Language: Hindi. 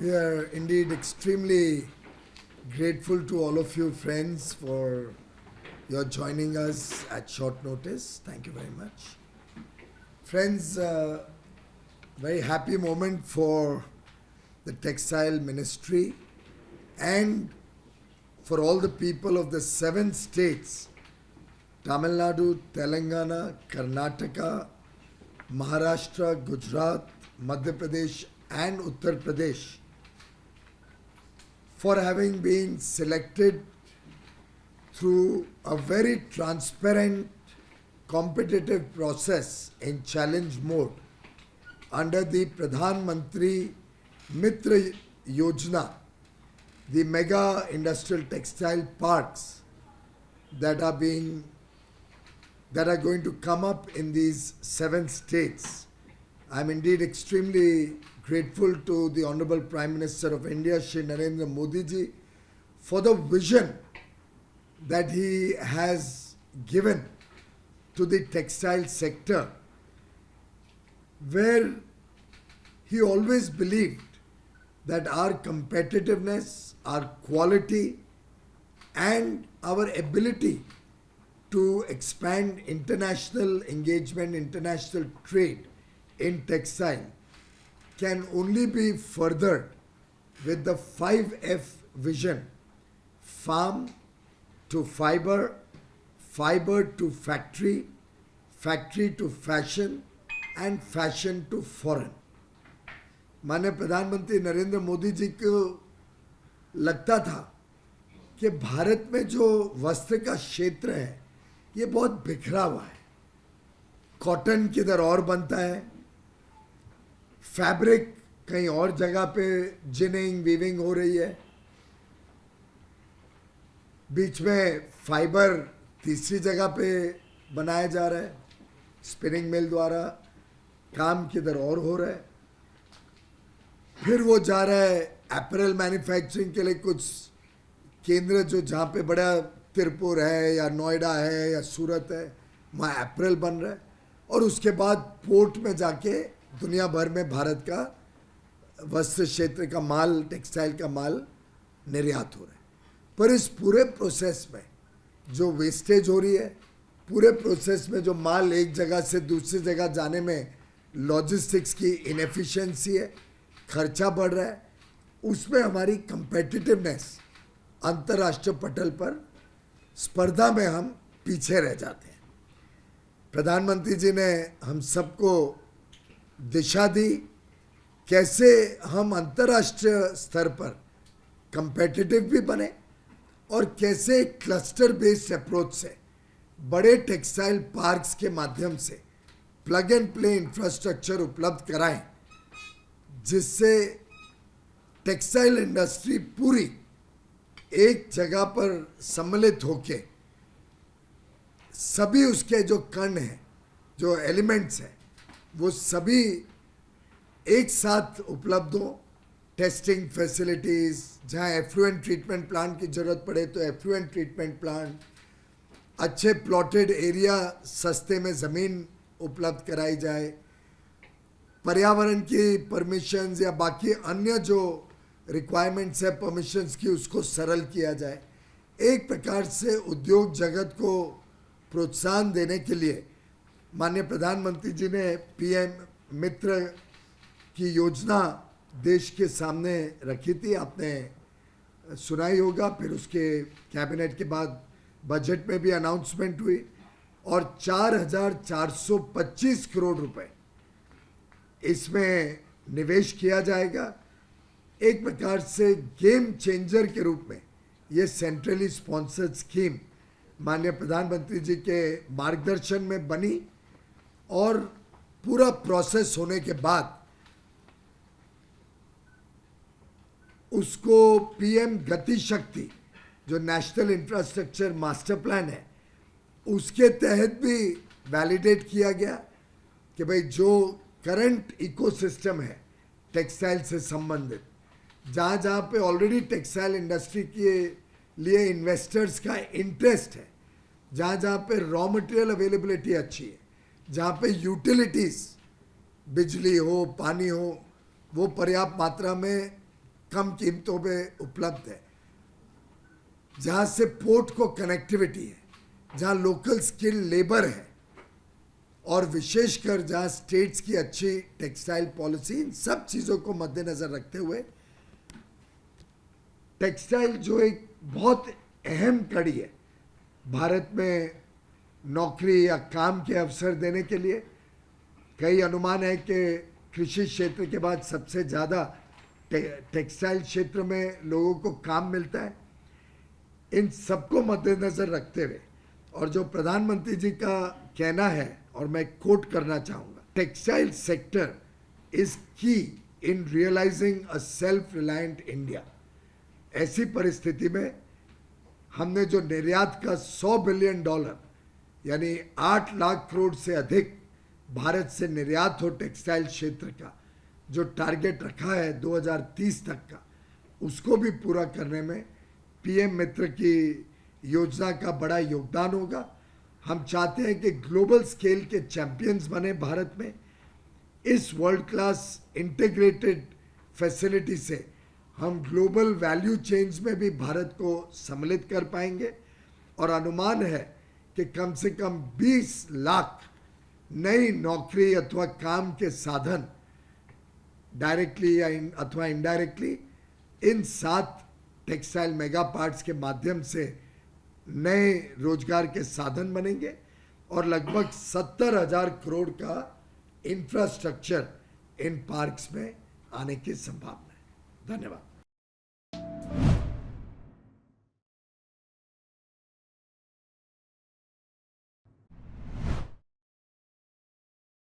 We are indeed extremely grateful to all of you, friends, for your joining us at short notice. Thank you very much. Friends, very happy moment for the textile ministry and for all the people of the 7 states Tamil Nadu, Telangana, Karnataka, Maharashtra, Gujarat, Madhya Pradesh, and Uttar Pradesh for having been selected through a very transparent, competitive process in challenge mode under the Pradhan Mantri Mitra Yojana, the mega industrial textile parks that are going to come up in these 7 states. I'm indeed extremely grateful to the Honorable Prime Minister of India, Shri Narendra Modi ji, for the vision that he has given to the textile sector, where he always believed that our competitiveness, our quality, and our ability to expand international engagement, international trade in textile can only be furthered with the 5F vision: farm to fiber, fiber to factory, factory to fashion, and fashion to foreign. माननीय प्रधानमंत्री नरेंद्र मोदी जी को लगता था कि भारत में जो वस्त्र का क्षेत्र है ये बहुत बिखरा हुआ है. कॉटन किधर और बनता है, फैब्रिक कहीं और जगह पे जिनिंग वीविंग हो रही है, बीच में फाइबर तीसरी जगह पे बनाया जा रहा है, स्पिनिंग मिल द्वारा काम किधर और हो रहा है. फिर वो जा रहा है अपैरल मैन्युफैक्चरिंग के लिए कुछ केंद्र जो जहाँ पे बड़ा तिरपुर है या नोएडा है या सूरत है, वहाँ अपैरल बन रहा है, और उसके बाद पोर्ट में जाके दुनिया भर में भारत का वस्त्र क्षेत्र का माल, टेक्सटाइल का माल निर्यात हो रहा है. पर इस पूरे प्रोसेस में जो वेस्टेज हो रही है, पूरे प्रोसेस में जो माल एक जगह से दूसरी जगह जाने में लॉजिस्टिक्स की इनएफिशिएंसी है, खर्चा बढ़ रहा है, उसमें हमारी कंपेटिटिवनेस अंतर्राष्ट्रीय पटल पर स्पर्धा में हम पीछे रह जाते हैं. प्रधानमंत्री जी ने हम सबको दिशा दी कैसे हम अंतर्राष्ट्रीय स्तर पर कंपेटिटिव भी बने और कैसे क्लस्टर बेस्ड अप्रोच से बड़े टेक्सटाइल पार्क्स के माध्यम से प्लग एंड प्ले इंफ्रास्ट्रक्चर उपलब्ध कराएं, जिससे टेक्सटाइल इंडस्ट्री पूरी एक जगह पर सम्मिलित होके सभी उसके जो कण हैं, जो एलिमेंट्स हैं, वो सभी एक साथ उपलब्ध हो. टेस्टिंग फैसिलिटीज़, जहाँ एफ्लुएंट ट्रीटमेंट प्लांट की ज़रूरत पड़े तो एफ्लुएंट ट्रीटमेंट प्लांट, अच्छे प्लॉटेड एरिया सस्ते में ज़मीन उपलब्ध कराई जाए, पर्यावरण की परमिशंस या बाकी अन्य जो रिक्वायरमेंट्स है परमिशंस की, उसको सरल किया जाए. एक प्रकार से उद्योग जगत को प्रोत्साहन देने के लिए माननीय प्रधानमंत्री जी ने पीएम मित्र की योजना देश के सामने रखी थी. आपने सुनाई होगा, फिर उसके कैबिनेट के बाद बजट में भी अनाउंसमेंट हुई और 4,425 करोड़ रुपए इसमें निवेश किया जाएगा. एक प्रकार से गेम चेंजर के रूप में ये सेंट्रली स्पॉन्सर्ड स्कीम माननीय प्रधानमंत्री जी के मार्गदर्शन में बनी और पूरा प्रोसेस होने के बाद उसको पीएम गति शक्ति जो नेशनल इंफ्रास्ट्रक्चर मास्टर प्लान है उसके तहत भी वैलिडेट किया गया कि भाई जो करंट इकोसिस्टम है टेक्सटाइल से संबंधित, जहाँ जहाँ पे ऑलरेडी टेक्सटाइल इंडस्ट्री के लिए इन्वेस्टर्स का इंटरेस्ट है, जहाँ जहाँ पे रॉ मटेरियल अवेलेबिलिटी अच्छी है, जहाँ पे यूटिलिटीज़ बिजली हो, पानी हो, वो पर्याप्त मात्रा में कम कीमतों पे उपलब्ध है, जहाँ से पोर्ट को कनेक्टिविटी है, जहाँ लोकल स्किल लेबर है, और विशेषकर जहाँ स्टेट्स की अच्छी टेक्सटाइल पॉलिसी, इन सब चीज़ों को मद्देनज़र रखते हुए टेक्सटाइल जो एक बहुत अहम कड़ी है भारत में नौकरी या काम के अवसर देने के लिए, कई अनुमान है कि कृषि क्षेत्र के बाद सबसे ज़्यादा टेक्सटाइल क्षेत्र में लोगों को काम मिलता है। इन सबको मद्देनज़र रखते हुए और जो प्रधानमंत्री जी का कहना है, और मैं कोट करना चाहूँगा, textile sector is key in realising a self reliant India. ऐसी परिस्थिति में हमने जो निर्यात का $100 बिलियन यानी 8 लाख करोड़ से अधिक भारत से निर्यात हो टेक्सटाइल क्षेत्र का जो टारगेट रखा है 2030 तक का, उसको भी पूरा करने में पीएम मित्र की योजना का बड़ा योगदान होगा। हम चाहते हैं कि ग्लोबल स्केल के चैंपियंस बने भारत में। इस वर्ल्ड क्लास इंटीग्रेटेड फैसिलिटी से हम ग्लोबल वैल्यू चेन्स में भी भारत को सम्मिलित कर पाएंगे, और अनुमान है कि कम से कम 20 लाख नई नौकरी अथवा काम के साधन डायरेक्टली या अथवा इनडायरेक्टली इन 7 टेक्सटाइल मेगा पार्ट्स के माध्यम से नए रोजगार के साधन बनेंगे, और लगभग 70,000 करोड़ का इंफ्रास्ट्रक्चर इन पार्क्स में आने की संभावना है। धन्यवाद।